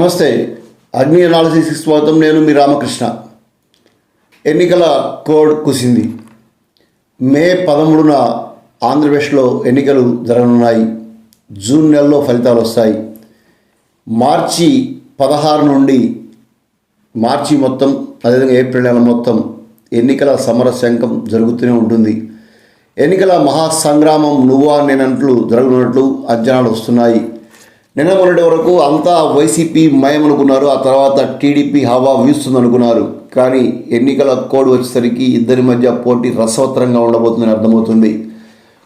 నమస్తే. అగ్ని అనాలిసిస్కి స్వాగతం. నేను మీ రామకృష్ణ. ఎన్నికల కోడ్ కుసింది. మే 13న ఆంధ్రప్రదేశ్లో ఎన్నికలు జరగనున్నాయి. జూన్ నెలలో ఫలితాలు వస్తాయి. మార్చి 16 నుండి మార్చి మొత్తం, అదేవిధంగా ఏప్రిల్ నెల మొత్తం ఎన్నికల సమర శంఖం జరుగుతూనే ఉంటుంది. ఎన్నికల మహాసంగ్రామం నువ్వా నేనంటూ జరగనున్నట్లు అంచనాలు వస్తున్నాయి. నిన్న మొన్నటి వరకు అంతా వైసీపీ మయం అనుకున్నారు. ఆ తర్వాత టీడీపీ హవా వీస్తుంది అనుకున్నారు. కానీ ఎన్నికల కోడ్ వచ్చేసరికి ఇద్దరి మధ్య పోటీ రసవత్తరంగా ఉండబోతుందని అర్థమవుతుంది.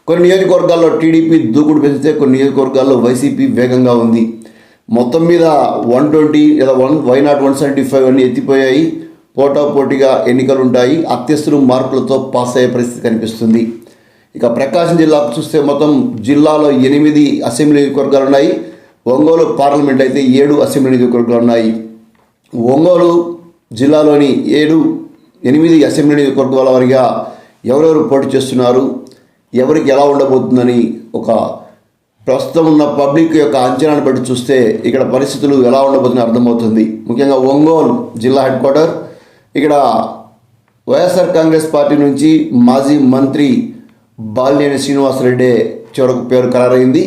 కొన్ని నియోజకవర్గాల్లో టీడీపీ దూకుడు పెంచితే కొన్ని నియోజకవర్గాల్లో వైసీపీ వేగంగా ఉంది. మొత్తం మీద 120 లేదా వైనాట్ 175 అన్నీ ఎత్తిపోయాయి. పోటాపోటీగా ఎన్నికలు ఉంటాయి. అత్యస్తులు మార్కులతో పాస్ అయ్యే పరిస్థితి కనిపిస్తుంది. ఇక ప్రకాశం జిల్లాకు చూస్తే మొత్తం జిల్లాలో 8 అసెంబ్లీ నియోజకవర్గాలు ఉన్నాయి. ఒంగోలు పార్లమెంట్ అయితే 7 అసెంబ్లీ నియోజకవర్గాలు ఉన్నాయి. ఒంగోలు జిల్లాలోని 8 అసెంబ్లీ నియోజకవర్గాల వారిగా ఎవరెవరు పోటీ చేస్తున్నారు, ఎవరికి ఎలా ఉండబోతుందని ఒక ప్రస్తుతం ఉన్న పబ్లిక్ యొక్క అంచనాను బట్టి చూస్తే ఇక్కడ పరిస్థితులు ఎలా ఉండబోతుందని అర్థమవుతుంది. ముఖ్యంగా ఒంగోలు జిల్లా హెడ్ క్వార్టర్. ఇక్కడ వైఎస్ఆర్ కాంగ్రెస్ పార్టీ నుంచి మాజీ మంత్రి బాలినేని శ్రీనివాసరెడ్డి చివరకు పేరు ఖరారైంది.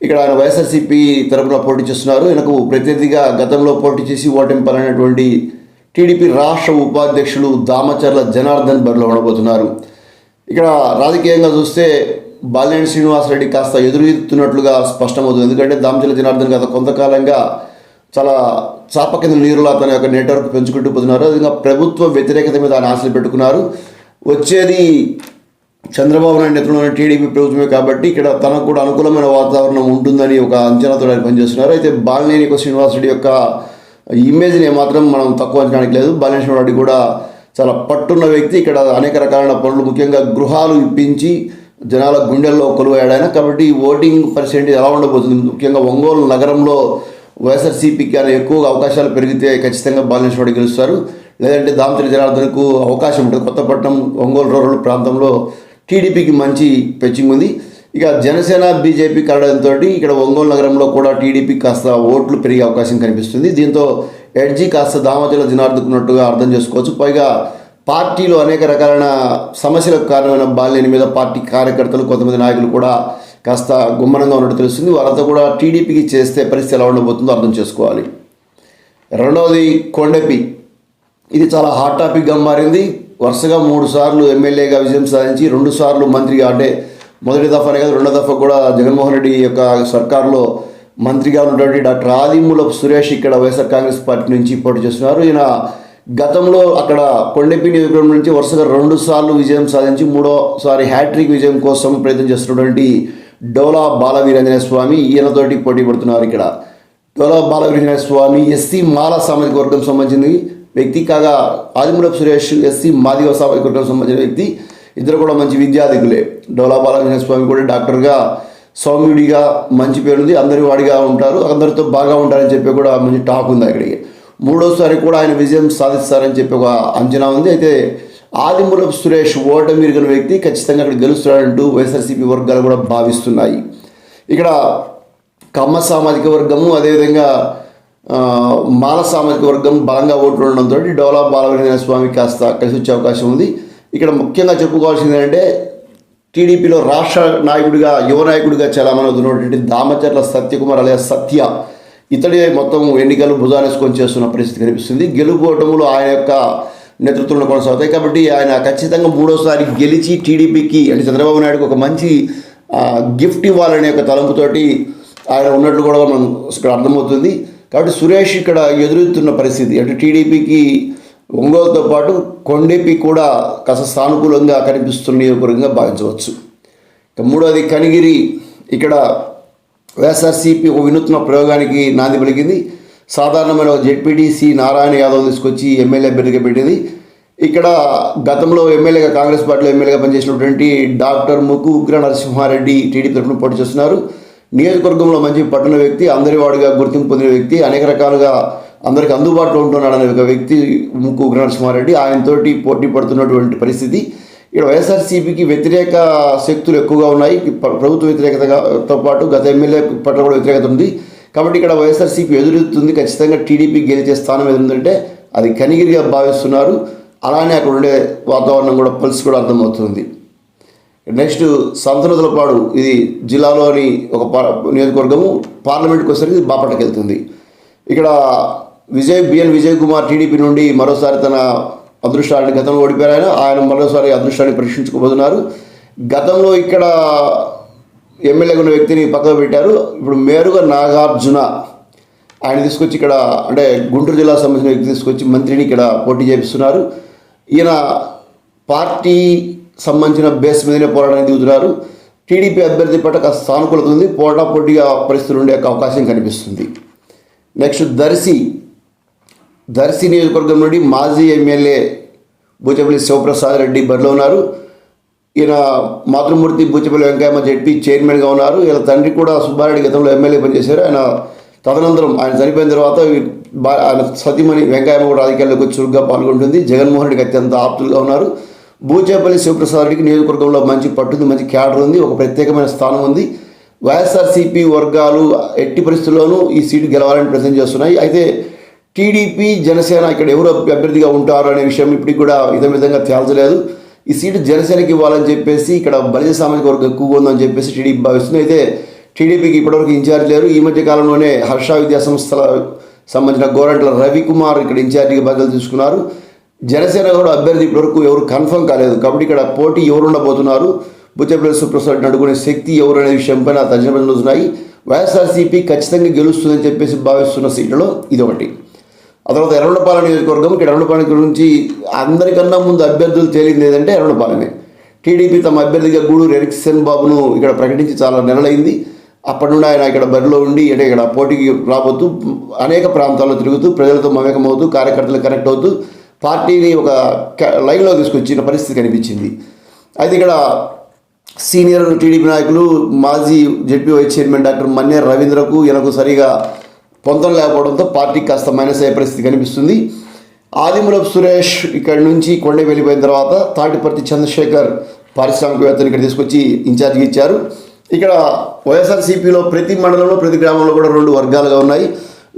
ఇక్కడ ఆయన వైఎస్ఆర్సీపీ తరపున పోటీ చేస్తున్నారు. ఈయనకు ప్రత్యర్థిగా గతంలో పోటీ చేసి ఓటమి పాలైనటువంటి టీడీపీ రాష్ట్ర ఉపాధ్యక్షులు దామచర్ల జనార్దన్ బరిలో ఉండబోతున్నారు. ఇక్కడ రాజకీయంగా చూస్తే బాలినేని శ్రీనివాసరెడ్డి కాస్త ఎదురుతున్నట్లుగా స్పష్టమవుతుంది. ఎందుకంటే దామచర్ల జనార్దన్ గత కొంతకాలంగా చాలా చాప కింద నీరులా తన యొక్క నెట్వర్క్ పెంచుకుంటూ పోతున్నారు. అదేవిధంగా ప్రభుత్వ వ్యతిరేకత మీద ఆయన ఆశలు పెట్టుకున్నారు. వచ్చేది చంద్రబాబు నాయుడు నేతృత్వంలోని టీడీపీ ప్రభుత్వమే కాబట్టి ఇక్కడ తనకు కూడా అనుకూలమైన వాతావరణం ఉంటుందని ఒక అంచనాతో ఆయన పనిచేస్తున్నారు. అయితే బాలినేని శ్రీనివాసరెడ్డి యొక్క ఇమేజ్ని ఏమాత్రం మనం తక్కువ అంచనానికి లేదు. బాలినేని శ్రీనివాసరెడ్డి కూడా చాలా పట్టున్న వ్యక్తి. ఇక్కడ అనేక రకాలైన పనులు, ముఖ్యంగా గృహాలు ఇప్పించి జనాల గుండెల్లో కొలువయ్యాడు. కాబట్టి ఓటింగ్ పర్సెంటేజ్ ఎలా ఉండబోతుంది, ముఖ్యంగా ఒంగోలు నగరంలో వైఎస్ఆర్సీపీకి అని ఎక్కువగా అవకాశాలు పెరిగితే ఖచ్చితంగా బాలినేని శ్రీనివాసరెడ్డి గెలుస్తారు. లేదంటే దామచర్ల జనార్దన్కు అవకాశం ఉంటుంది. కొత్తపట్నం, ఒంగోలు రూరల్ ప్రాంతంలో టీడీపీకి మంచి పెచ్చింగ్ ఉంది. ఇక జనసేన బీజేపీ కలడంతో ఇక్కడ ఒంగోలు నగరంలో కూడా టీడీపీ కాస్త ఓట్లు పెరిగే అవకాశం కనిపిస్తుంది. దీంతో ఎడ్జీ కాస్త దామచర్ల జనార్దన్కున్నట్టుగా అర్థం చేసుకోవచ్చు. పైగా పార్టీలో అనేక రకాలైన సమస్యలకు కారణమైన బాలినేని మీద పార్టీ కార్యకర్తలు, కొంతమంది నాయకులు కూడా కాస్త గుమ్మనంగా ఉన్నట్టు తెలుస్తుంది. వారంతా కూడా టీడీపీకి చేస్తే పరిస్థితి ఎలా ఉండబోతుందో అర్థం చేసుకోవాలి. రెండవది కొండెపి. ఇది చాలా హాట్ టాపిక్గా మారింది. వరుసగా 3 సార్లు ఎమ్మెల్యేగా విజయం సాధించి 2 సార్లు మంత్రిగా, అంటే మొదటి దఫానే కాదు రెండో దఫా కూడా జగన్మోహన్ రెడ్డి యొక్క సర్కార్లో మంత్రిగా ఉన్నటువంటి డాక్టర్ ఆదిమూలపు సురేష్ ఇక్కడ వైఎస్ఆర్ కాంగ్రెస్ పార్టీ నుంచి పోటీ చేస్తున్నారు. ఈయన గతంలో అక్కడ కొండెపి నియోజకవర్గం నుంచి వరుసగా 2 సార్లు విజయం సాధించి 3వసారి హ్యాట్రిక్ విజయం కోసం ప్రయత్నం చేస్తున్నటువంటి డోలా బాలవీరాంజనేయ స్వామి ఈయనతోటి పోటీ పడుతున్నారు. ఇక్కడ డోలా బాలవీరాంజనేయ స్వామి ఎస్సీ మాల సామాజిక వర్గం సంబంధించింది వ్యక్తి కాగా, ఆదిమూలపు సురేష్ ఎస్సీ మాదిగ సామాజిక వర్గం సంబంధించిన వ్యక్తి. ఇద్దరు కూడా మంచి విద్యాధికులే. డోలా బాలవీరాంజనేయ స్వామి కూడా డాక్టర్గా, సౌమ్యుడిగా మంచి పేరుంది. అందరి వాడిగా ఉంటారు, అందరితో బాగా ఉంటారని చెప్పి కూడా మంచి టాక్ ఉంది. అక్కడికి 3వసారి కూడా ఆయన విజయం సాధిస్తారని చెప్పి ఒక అంచనా ఉంది. అయితే ఆదిమూలపు సురేష్ ఓటమి ఎరిగిన వ్యక్తి, ఖచ్చితంగా అక్కడ గెలుస్తాడంటూ వైఎస్ఆర్సీపీ వర్గాలు కూడా భావిస్తున్నాయి. ఇక్కడ కమ్మ సామాజిక వర్గము, అదేవిధంగా మాల సామాజిక వర్గం బలంగా ఓట్లు ఉండడంతో డోలా బాలవీరాంజనేయ స్వామి కాస్త కలిసి వచ్చే అవకాశం ఉంది. ఇక్కడ ముఖ్యంగా చెప్పుకోవాల్సింది ఏంటంటే టీడీపీలో రాష్ట్ర నాయకుడిగా, యువ నాయకుడిగా చాలామంది అవుతున్నటువంటి దామచర్ల సత్యకుమార్ అలియా సత్య, ఇతడే మొత్తం ఎన్నికలు భుజానేసుకొని చేస్తున్న పరిస్థితి కనిపిస్తుంది. గెలుపు ఓటములు ఆయన యొక్క నేతృత్వంలో కొనసాగుతాయి. కాబట్టి ఆయన ఖచ్చితంగా 3వసారి గెలిచి టీడీపీకి, అంటే చంద్రబాబు నాయుడుకి ఒక మంచి గిఫ్ట్ ఇవ్వాలనే ఒక తలంపుతోటి ఆయన ఉన్నట్లు కూడా మనం ఇక్కడ అర్థమవుతుంది. కాబట్టి సురేష్ ఇక్కడ ఎదురుతున్న పరిస్థితి, అంటే టీడీపీకి ఒంగోలుతో పాటు కొండెపి కూడా కాస్త సానుకూలంగా కనిపిస్తున్న నియోజకవర్గంగా భావించవచ్చు. ఇక మూడవది కనిగిరి. ఇక్కడ వైఎస్ఆర్సీపీ ఒక వినూత్న ప్రయోగానికి నాంది పలికింది. సాధారణమైన జెడ్పీటీసీ నారాయణ యాదవ్ తీసుకొచ్చి ఎమ్మెల్యే అభ్యర్థిగా పెట్టింది. ఇక్కడ గతంలో ఎమ్మెల్యేగా, కాంగ్రెస్ పార్టీలో ఎమ్మెల్యేగా పనిచేసినటువంటి డాక్టర్ ముక్కు ఉగ్ర నరసింహారెడ్డి టీడీపీ తరఫున పోటీ చేస్తున్నారు. నియోజకవర్గంలో మంచి పట్టున్న వ్యక్తి, అందరి వాడిగా గుర్తింపు పొందిన వ్యక్తి, అనేక రకాలుగా అందరికి అందుబాటులో ఉంటున్నాడనే ఒక వ్యక్తి ముక్కు ఉగ్ర నరసింహారెడ్డి. ఆయనతోటి పోటీ పడుతున్నటువంటి పరిస్థితి. ఇక్కడ వైఎస్ఆర్సీపీకి వ్యతిరేక శక్తులు ఎక్కువగా ఉన్నాయి. ప్రభుత్వ వ్యతిరేకతతో పాటు గత ఎమ్మెల్యే పట్ల కూడా వ్యతిరేకత ఉంది. కాబట్టి ఇక్కడ వైఎస్ఆర్సీపీ ఎదురుతుంది, ఖచ్చితంగా టీడీపీ గెలిచే స్థానం ఏదంటే అది కనిగిరిగా భావిస్తున్నారు. అలానే అక్కడ ఉండే వాతావరణం కూడా పల్స్ కూడా అర్థమవుతుంది. నెక్స్ట్ సంతనూతలపాడు, ఇది జిల్లాలోని ఒక నియోజకవర్గము. పార్లమెంట్కి వచ్చేసరికి బాపట్లకి వెళ్తుంది. ఇక్కడ బిఎన్ విజయ్ కుమార్ టీడీపీ నుండి మరోసారి తన అదృష్టాన్ని, గతంలో ఓడిపోయారు ఆయన మరోసారి అదృష్టాన్ని పరీక్షించుకోబోతున్నారు. గతంలో ఇక్కడ ఎమ్మెల్యేగా ఉన్న వ్యక్తిని పక్కకు పెట్టారు. ఇప్పుడు మేరుగా నాగార్జున ఆయన తీసుకొచ్చి ఇక్కడ, అంటే గుంటూరు జిల్లాకు సంబంధించిన వ్యక్తి తీసుకొచ్చి మంత్రిని ఇక్కడ పోటీ చేపిస్తున్నారు. ఈయన పార్టీ సంబంధించిన బేస్ మీదనే పోరాటానికి దిగుతున్నారు. టీడీపీ అభ్యర్థి పట్ల కాస్త సానుకూలత ఉంది, పోటాపోటీగా పరిస్థితులు ఉండే అవకాశం కనిపిస్తుంది. నెక్స్ట్ దర్శి నియోజకవర్గం నుండి మాజీ ఎమ్మెల్యే బూచపల్లి శివప్రసాద్ రెడ్డి బరిలో ఉన్నారు. ఈయన మాతృమూర్తి బూచపల్లి వెంకయ్యమ్మ జెడ్పీ చైర్మన్గా ఉన్నారు. ఈయన తండ్రి కూడా సుబ్బారెడ్డి గతంలో ఎమ్మెల్యే పనిచేశారు. ఆయన తదనంతరం ఆయన చనిపోయిన తర్వాత ఆయన సతీమణి వెంకయ్యమ్మ కూడా రాజకీయాల్లోకి చురుగ్గా పాల్గొంటుంది. జగన్మోహన్ రెడ్డికి అత్యంత ఆప్తులుగా ఉన్నారు. బూచేపల్లి శివప్రసాద్ రెడ్డికి నియోజకవర్గంలో మంచి పట్టుంది, మంచి క్యాడర్ ఉంది, ఒక ప్రత్యేకమైన స్థానం ఉంది. వైఎస్ఆర్సీపీ వర్గాలు ఎట్టి పరిస్థితుల్లోనూ ఈ సీటు గెలవాలని ప్రయత్నం చేస్తున్నాయి. అయితే టీడీపీ జనసేన ఇక్కడ ఎవరు అభ్యర్థిగా ఉంటారు అనే విషయం ఇప్పటికి కూడా ఇదే విధంగా తేల్చలేదు. ఈ సీటు జనసేనకి ఇవ్వాలని చెప్పేసి, ఇక్కడ బలిజ సామాజిక వర్గం ఎక్కువగా ఉందని చెప్పేసి టీడీపీ భావిస్తుంది. అయితే టీడీపీకి ఇప్పటివరకు ఇన్ఛార్జ్ లేరు. ఈ మధ్య కాలంలోనే హర్ష విద్యా సంస్థల సంబంధించిన గోరంట్ల రవికుమార్ ఇక్కడ ఇన్ఛార్జిగా బాధ్యతలు తీసుకున్నారు. జనసేన కూడా అభ్యర్థి ఇప్పటివరకు ఎవరు కన్ఫర్మ్ కాలేదు. కాబట్టి ఇక్కడ పోటీ ఎవరు ఉండబోతున్నారు, బుచ్చపల్లి సుప్రసాద్ అడ్డుకునే శక్తి ఎవరు అనే విషయంపైన తర్జనలు వస్తున్నాయి. వైఎస్ఆర్సీపీ ఖచ్చితంగా గెలుస్తుందని చెప్పేసి భావిస్తున్న సీట్లలో ఇదొకటి. ఆ తర్వాత ఎర్రగొండపాలెం నియోజకవర్గం. ఇక్కడ ఎర్రగొండపాలెం గురించి అందరికన్నా ముందు అభ్యర్థులు తేలింది ఏదంటే ఎర్రగొండపాలెమే. టీడీపీ తమ అభ్యర్థిగా గూడూరు ఎరిక్సన్ బాబును ఇక్కడ ప్రకటించి చాలా నెలలైంది. అప్పటి నుండి ఆయన ఇక్కడ బరిలో ఉండి, అంటే ఇక్కడ పోటీకి రాబోతూ అనేక ప్రాంతాల్లో తిరుగుతూ ప్రజలతో మమేకమవుతూ కార్యకర్తలు కనెక్ట్ అవుతూ పార్టీని ఒక లైన్లో తీసుకొచ్చిన పరిస్థితి కనిపించింది. అయితే ఇక్కడ సీనియర్ టీడీపీ నాయకులు మాజీ జెడ్పీ వైస్ చైర్మన్ డాక్టర్ మన్నేర్ రవీంద్రకు ఈయనకు సరిగా పొంతం లేకపోవడంతో పార్టీకి కాస్త మైనస్ అయ్యే పరిస్థితి కనిపిస్తుంది. ఆదిమూలపు సురేష్ ఇక్కడ నుంచి కొండే వెళ్ళిపోయిన తర్వాత తాటిపర్తి చంద్రశేఖర్ పారిశ్రామికవేత్తని ఇక్కడ తీసుకొచ్చి ఇన్ఛార్జిగా ఇచ్చారు. ఇక్కడ వైఎస్ఆర్సీపీలో ప్రతి మండలంలో ప్రతి గ్రామంలో కూడా 2 వర్గాలుగా ఉన్నాయి.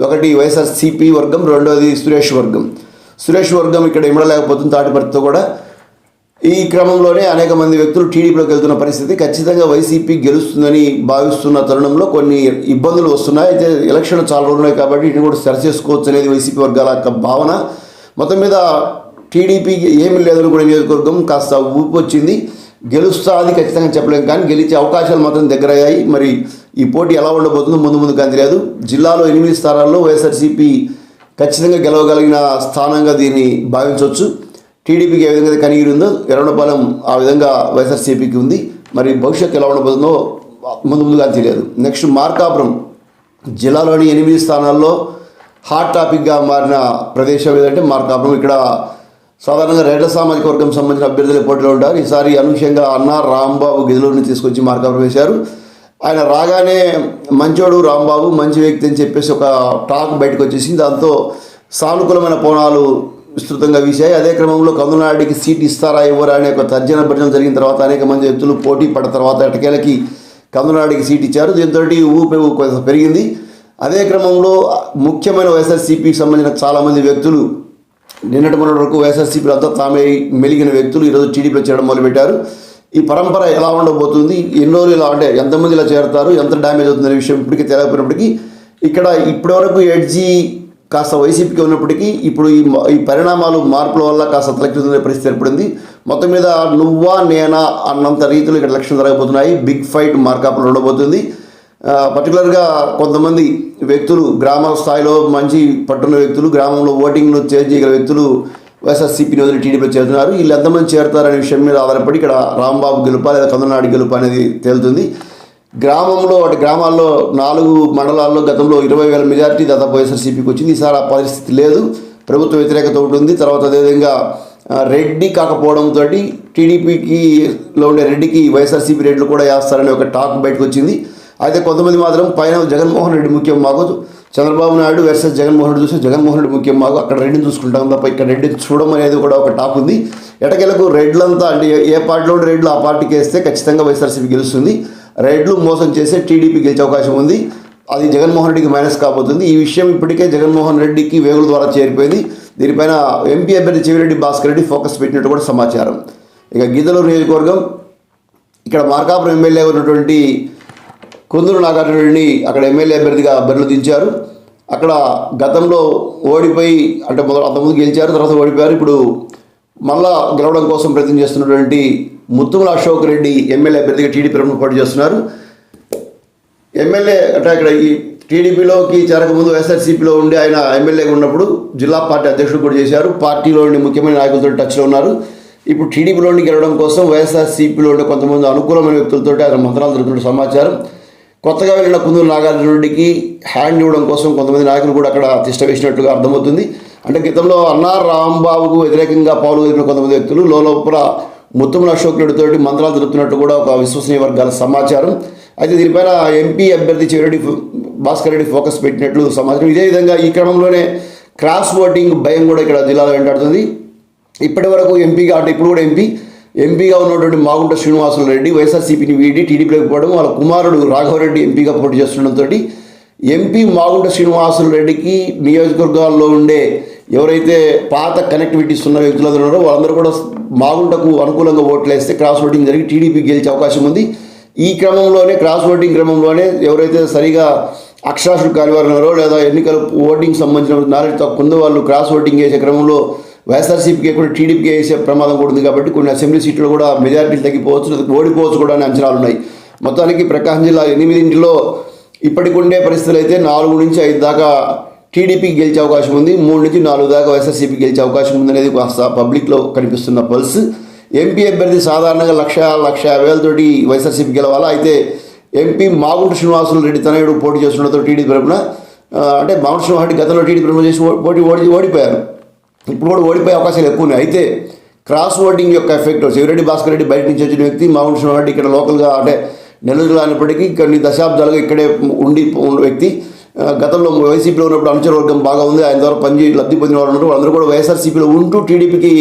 ఒకటి వైఎస్ఆర్సీపీ వర్గం, రెండోది సురేష్ వర్గం. సురేష్ వర్గం ఇక్కడ ఇమ్మడలేకపోతుంది తాటిపర్తితో కూడా. ఈ క్రమంలోనే అనేక మంది వ్యక్తులు టీడీపీలోకి వెళ్తున్న పరిస్థితి. ఖచ్చితంగా వైసీపీ గెలుస్తుందని భావిస్తున్న తరుణంలో కొన్ని ఇబ్బందులు వస్తున్నాయి. అయితే ఎలక్షన్ చాలా రోజులు ఉన్నాయి కాబట్టి వీటిని కూడా సరి చేసుకోవచ్చు అనేది వైసీపీ వర్గాల యొక్క భావన. మొత్తం మీద టీడీపీకి ఏమీ లేదని కూడా నియోజకవర్గం కాస్త ఊపి వచ్చింది. గెలుస్తుంది ఖచ్చితంగా చెప్పలేము, కానీ గెలిచే అవకాశాలు మాత్రం దగ్గరయ్యాయి. మరి ఈ పోటీ ఎలా ఉండబోతుందో ముందు కానీ తెలియదు. జిల్లాలో 8 స్థానాల్లో వైఎస్ఆర్సీపీ ఖచ్చితంగా గెలవగలిగిన స్థానంగా దీన్ని భావించవచ్చు. టీడీపీకి ఏ విధంగా కనిగిరి ఉందో ఎర్రగొండపాలెం ఆ విధంగా వైఎస్ఆర్సీపీకి ఉంది. మరి భవిష్యత్తు ఎలా ఉండబోతుందో ముందుగా తెలియదు. నెక్స్ట్ మార్కాపురం జిల్లాలోని 8 స్థానాల్లో హాట్ టాపిక్గా మారిన ప్రదేశం ఏదంటే మార్కాపురం. ఇక్కడ సాధారణంగా రెడ్ల సామాజిక వర్గం సంబంధించిన అభ్యర్థులు పోటీలో ఉంటారు. ఈసారి అనూహ్యంగా అన్నా రాంబాబు గిదులూరిని తీసుకొచ్చి మార్కాపురం వేశారు. ఆయన రాగానే మంచోడు రాంబాబు మంచి వ్యక్తి అని చెప్పేసి ఒక టాక్ బయటకు వచ్చేసింది. దాంతో సానుకూలమైన కోణాలు విస్తృతంగా వీశాయి. అదే క్రమంలో కందునాడికి సీట్ ఇస్తారా ఇవ్వరా అనే ఒక తర్జన భర్జన జరిగిన తర్వాత అనేక మంది వ్యక్తులు పోటీ పడిన తర్వాత ఎటకేలకి కందునాడికి సీట్ ఇచ్చారు. దీంతో ఊపి కొంత పెరిగింది. అదే క్రమంలో ముఖ్యమైన వైఎస్ఆర్సీపీకి సంబంధించిన చాలామంది వ్యక్తులు నిన్నటి మొన్నటి వరకు వైఎస్ఆర్సీపీ అంతా తామే మెలిగిన వ్యక్తులు ఈరోజు టీడీపీలో చేరడం మొదలుపెట్టారు. ఈ పరంపర ఎలా ఉండబోతుంది, ఎన్ని రోజులు ఇలా, అంటే ఎంతమంది ఇలా చేరతారు, ఎంత డ్యామేజ్ అవుతుందనే విషయం ఇప్పటికీ తెలియకపోయినప్పటికీ ఇక్కడ ఇప్పటివరకు ఎడ్జీ కాస్త వైసీపీకి ఉన్నప్పటికీ ఇప్పుడు ఈ పరిణామాలు మార్పుల వల్ల కాస్త తలెక్కుతున్న పరిస్థితి ఏర్పడింది. మొత్తం మీద నువ్వా నేనా అన్నంత రీతిలో ఇక్కడ ఎలక్షన్ జరగబోతున్నాయి. బిగ్ ఫైట్ మార్కాపులో ఉండబోతుంది. పర్టికులర్గా కొంతమంది వ్యక్తులు గ్రామ స్థాయిలో మంచి పట్టున్న వ్యక్తులు, గ్రామంలో ఓటింగ్ను చేంజ్ చేయగల వ్యక్తులు వైఎస్ఆర్సీపీని వదిలి టీడీపీలో చేరుతున్నారు. వీళ్ళు ఎంతమంది చేరుతారనే విషయం మీద ఆధారపడి ఇక్కడ రాంబాబు గెలుపా లేదా కందునాడి గెలుపా అనేది తేలుతుంది. గ్రామాల్లో 4 మండలాల్లో గతంలో 20,000 మెజార్టీ దాదాపు వైఎస్ఆర్సీపీకి వచ్చింది. ఈసారి ఆ పరిస్థితి లేదు, ప్రభుత్వ వ్యతిరేకత ఉంటుంది. తర్వాత అదేవిధంగా రెడ్డి కాకపోవడంతో టీడీపీలో ఉండే రెడ్డికి వైఎస్ఆర్సీపీ రెడ్లు కూడా వేస్తారనే ఒక టాక్ బయటకు వచ్చింది. అయితే కొంతమంది మాత్రం పైన జగన్మోహన్ రెడ్డి ముఖ్యం మాకు, చంద్రబాబు నాయుడు వర్సెస్ జగన్మోహన్ రెడ్డి చూస్తే జగన్మోహన్ రెడ్డి ముఖ్యం మాకు, అక్కడ రెడ్డిని చూసుకుంటాం తప్ప ఇక్కడ రెడ్డిని చూడడం అనేది కూడా ఒక టాక్ ఉంది. ఎటకెలకు రెడ్లంతా, అంటే ఏ పార్టీలో ఉండే రెడ్లు ఆ పార్టీకి వేస్తే ఖచ్చితంగా వైఎస్ఆర్సీపీ గెలుస్తుంది. రెడ్లు మోసం చేసే టీడీపీ గెలిచే అవకాశం ఉంది. అది జగన్మోహన్ రెడ్డికి మైనస్ కాబోతుంది. ఈ విషయం ఇప్పటికే జగన్మోహన్ రెడ్డికి వేగుల ద్వారా చేరిపోయింది. దీనిపైన ఎంపీ అభ్యర్థి చెవిరెడ్డి భాస్కర్ రెడ్డి ఫోకస్ పెట్టినట్టు కూడా సమాచారం. ఇక గిద్దలూరు నియోజకవర్గం, ఇక్కడ మార్కాపురం ఎమ్మెల్యే ఉన్నటువంటి కొందూరు నాగార్జునరెడ్డిని అక్కడ ఎమ్మెల్యే అభ్యర్థిగా బరిలో దించారు. అక్కడ గతంలో ఓడిపోయి అంటే అంతకుముందు గెలిచారు, తర్వాత ఓడిపోయారు. ఇప్పుడు మళ్ళా గెలవడం కోసం ప్రయత్నం చేస్తున్నటువంటి ముత్తుమల అశోక్ రెడ్డి ఎమ్మెల్యే అభ్యర్థిగా టీడీపీ తరఫున పోటీ చేస్తున్నారు. ఎమ్మెల్యే అంటే ఇక్కడ ఈ టీడీపీలోకి చేరకముందు వైఎస్ఆర్సీపీలో ఉండి ఆయన ఎమ్మెల్యేగా ఉన్నప్పుడు జిల్లా పార్టీ అధ్యక్షుడు కూడా చేశారు. పార్టీలోని ముఖ్యమైన నాయకులతో టచ్లో ఉన్నారు. ఇప్పుడు టీడీపీలోని గెలవడం కోసం వైఎస్ఆర్సీపీలో ఉండే కొంతమంది అనుకూలమైన వ్యక్తులతో ఆయన మంత్రాలు జరుగుతున్న సమాచారం. కొత్తగా వెళ్ళిన కొందూరు నాగార్జున రెడ్డికి హ్యాండ్ ఇవ్వడం కోసం కొంతమంది నాయకులు కూడా అక్కడ తిష్ట వేసినట్టుగా అర్థమవుతుంది. అంటే గతంలో అన్నార్ రాంబాబుకు వ్యతిరేకంగా పాల్గొన్న కొంతమంది వ్యక్తులు లోపల ముత్తుమల అశోక్ రెడ్డితోటి మంత్రాలు జరుపుతున్నట్టు కూడా ఒక విశ్వసనీయ వర్గాల సమాచారం. అయితే దీనిపైన ఎంపీ అభ్యర్థి చెవిరెడ్డి భాస్కర్ రెడ్డి ఫోకస్ పెట్టినట్లు సమాచారం. ఇదే విధంగా ఈ క్రమంలోనే క్రాస్ ఓటింగ్ భయం కూడా ఇక్కడ జిల్లాలో వెంటాడుతుంది. ఇప్పటి వరకు ఎంపీగా అంటే ఇప్పుడు కూడా ఎంపీగా ఉన్నటువంటి మాగుంట శ్రీనివాసులు రెడ్డి వైఎస్ఆర్సీపీని వీడి టీడీపీలోకి పోవడం, వాళ్ళ కుమారుడు రాఘవరెడ్డి ఎంపీగా పోటీ చేస్తుండటంతో ఎంపీ మాగుంట శ్రీనివాసులు రెడ్డికి నియోజకవర్గాల్లో ఉండే ఎవరైతే పాత కనెక్టివిటీస్ ఉన్న వ్యక్తులు ఉన్నారో వాళ్ళందరూ కూడా మాగుంటకు అనుకూలంగా ఓట్లు వేస్తే క్రాస్ ఓటింగ్ జరిగి టీడీపీ గెలిచే అవకాశం ఉంది. ఈ క్రమంలోనే క్రాస్ ఓటింగ్ క్రమంలోనే ఎవరైతే సరిగా అక్షరాస్యులు కానివారు ఉన్నారో లేదా ఎన్నికల ఓటింగ్ సంబంధించిన నాలెడ్జ్ తక్కువ ఉందో వాళ్ళు క్రాస్ ఓటింగ్ చేసే క్రమంలో వైఎస్ఆర్సీపీకి కూడా టీడీపీకి వేసే ప్రమాదం కూడా ఉంది. కాబట్టి కొన్ని అసెంబ్లీ సీట్లు కూడా మెజారిటీలు తగ్గిపోవచ్చు, ఓడిపోవచ్చు కూడా అనే అంచనాలు ఉన్నాయి. మొత్తానికి ప్రకాశం జిల్లా 8 ఇప్పటికి ఉండే పరిస్థితులు అయితే 4 నుంచి 5 దాకా టీడీపీకి గెలిచే అవకాశం ఉంది, 3 నుంచి 4 దాకా వైఎస్ఆర్సీపీకి గెలిచే అవకాశం ఉందనేది కాస్త పబ్లిక్లో కనిపిస్తున్న పల్స్. ఎంపీ అభ్యర్థి సాధారణంగా 1,50,000 తోటి వైఎస్ఆర్సీపీ గెలవాలా. అయితే ఎంపీ మాగుంట శ్రీనివాసులు రెడ్డి తనయుడు పోటీ చేస్తున్నతో టీడీపీ తరపున అంటే మాగుంట శ్రీనివాస్ రెడ్డి గతంలో టీడీపీ తరపున చేసి ఓడిపోయారు. ఇప్పుడు కూడా ఓడిపోయే అవకాశాలు ఎక్కువ ఉన్నాయి. అయితే క్రాస్ ఓటింగ్ యొక్క ఎఫెక్ట్ చెవిరెడ్డి భాస్కర్ రెడ్డి బయట నుంచి వచ్చిన వ్యక్తి, మాగుంట శ్రీనివాస్ రెడ్డి ఇక్కడ లోకల్గా అంటే నెల్లూరులో అయినప్పటికీ కొన్ని దశాబ్దాలుగా ఇక్కడే ఉన్న వ్యక్తి. గతంలో వైసీపీలో ఉన్నప్పుడు అనుచర వర్గం బాగా ఉంది, ఆయన ద్వారా లబ్ధి పొందిన వాళ్ళు ఉన్నారు. వాళ్ళందరూ కూడా వైఎస్ఆర్సీపీలో ఉంటూ టీడీపీకి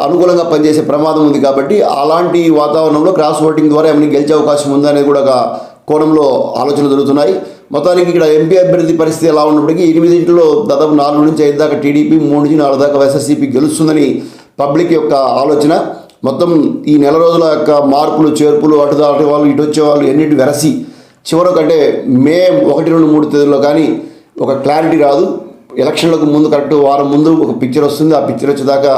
అనుకూలంగా పనిచేసే ప్రమాదం ఉంది. కాబట్టి అలాంటి వాతావరణంలో క్రాస్ ఓటింగ్ ద్వారా ఏమైనా గెలిచే అవకాశం ఉందనేది కూడా ఒక కోణంలో ఆలోచనలు జరుగుతున్నాయి. మొత్తానికి ఇక్కడ ఎంపీ అభ్యర్థి పరిస్థితి ఎలా ఉన్నప్పటికీ 8 దాదాపు 4 నుంచి 5 దాకా టీడీపీ, 3 నుంచి 4 దాకా వైఎస్ఆర్సీపీ గెలుస్తుందని పబ్లిక్ యొక్క ఆలోచన. మొత్తం ఈ నెల రోజుల యొక్క మార్పులు చేర్పులు అటు వాళ్ళు ఇటు వచ్చేవాళ్ళు ఎన్నిటి వెరసి చివరకు అంటే మే 1, 2, 3 తేదీల్లో కానీ ఒక క్లారిటీ రాదు. ఎలక్షన్లకు ముందు కరెక్ట్ వారం ముందు ఒక పిక్చర్ వస్తుంది. ఆ పిక్చర్ వచ్చేదాకా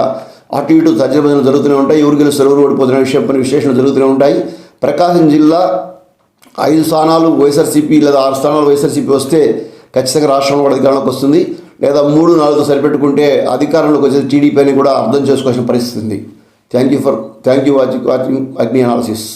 అటు ఇటు తర్జనభజనలు జరుగుతూనే ఉంటాయి. ఎవరు గెలుస్తారు ఎవరు ఓడిపోతున్న విషయం పని విశ్లేషణలు జరుగుతూనే ఉంటాయి. ప్రకాశం జిల్లా 5 స్థానాలు వైఎస్ఆర్సీపీ లేదా 6 స్థానాలు వైఎస్ఆర్సీపీ వస్తే ఖచ్చితంగా రాష్ట్రంలో కూడా అధికారంలోకి వస్తుంది. లేదా 3, 4తో సరిపెట్టుకుంటే అధికారంలోకి వచ్చే టీడీపీ అని కూడా అర్థం చేసుకోవాల్సిన పరిస్థితి ఉంది. థ్యాంక్ యూ వాచింగ్ అగ్ని అనాలిసిస్.